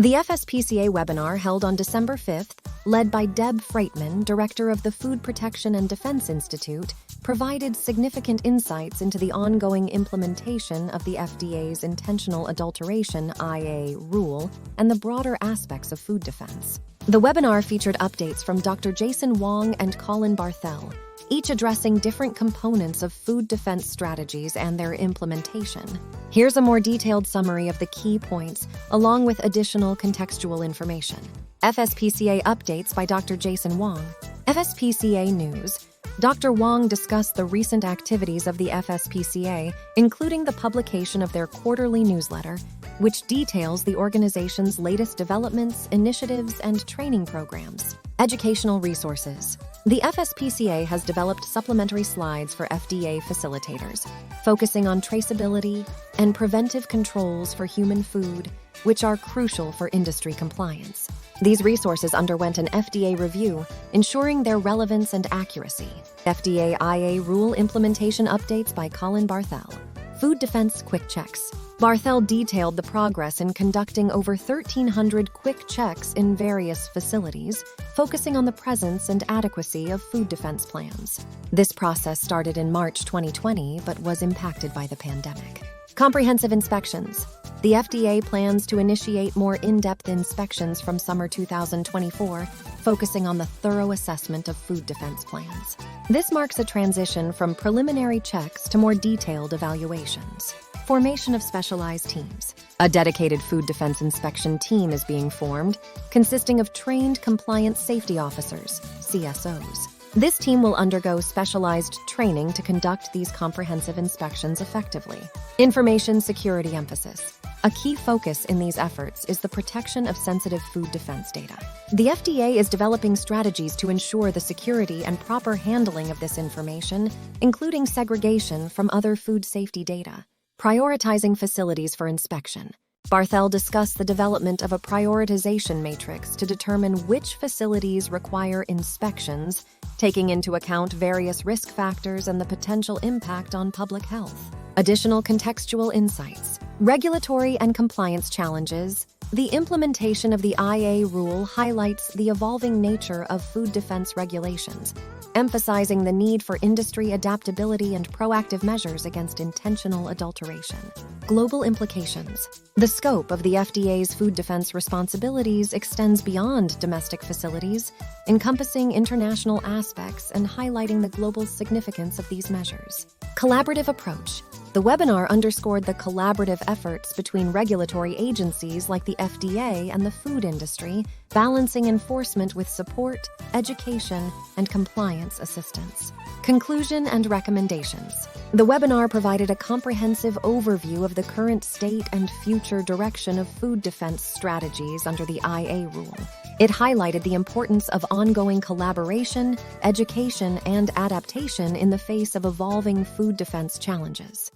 The FSPCA webinar held on December 5th, led by Deb Freightman, director of the Food Protection and Defense Institute, provided significant insights into the ongoing implementation of the FDA's intentional adulteration IA rule and the broader aspects of food defense. The webinar featured updates from Dr. Wong and Colin Barthell, each addressing different components of food defense strategies and their implementation. Here's a more detailed summary of the key points, along with additional contextual information. FSPCA updates by Dr. Wong. FSPCA News. Dr. Wong discussed the recent activities of the FSPCA, including the publication of their quarterly newsletter, which details the organization's latest developments, initiatives, and training programs. Educational resources. The FSPCA has developed supplementary slides for FDA facilitators, focusing on traceability and preventive controls for human food, which are crucial for industry compliance. These resources underwent an FDA review, ensuring their relevance and accuracy. FDA IA Rule Implementation Updates by Colin Barthell. Food Defense Quick Checks. Barthell detailed the progress in conducting over 1,300 quick checks in various facilities, focusing on the presence and adequacy of food defense plans. This process started in March 2020 but was impacted by the pandemic. Comprehensive inspections. The FDA plans to initiate more in-depth inspections from summer 2024, focusing on the thorough assessment of food defense plans. This marks a transition from preliminary checks to more detailed evaluations. Formation of specialized teams. A dedicated food defense inspection team is being formed, consisting of trained compliance safety officers, CSOs. This team will undergo specialized training to conduct these comprehensive inspections effectively. Information security emphasis. A key focus in these efforts is the protection of sensitive food defense data. The FDA is developing strategies to ensure the security and proper handling of this information, including segregation from other food safety data. Prioritizing facilities for inspection. Barthell discussed the development of a prioritization matrix to determine which facilities require inspections, taking into account various risk factors and the potential impact on public health. Additional contextual insights. Regulatory and compliance challenges. The implementation of the IA rule highlights the evolving nature of food defense regulations, emphasizing the need for industry adaptability and proactive measures against intentional adulteration. Global implications. The scope of the FDA's food defense responsibilities extends beyond domestic facilities, encompassing international aspects and highlighting the global significance of these measures. Collaborative approach. The webinar underscored the collaborative efforts between regulatory agencies like the FDA and the food industry, balancing enforcement with support, education, and compliance assistance. Conclusion and recommendations. The webinar provided a comprehensive overview of the current state and future direction of food defense strategies under the IA rule. It highlighted the importance of ongoing collaboration, education, and adaptation in the face of evolving food defense challenges.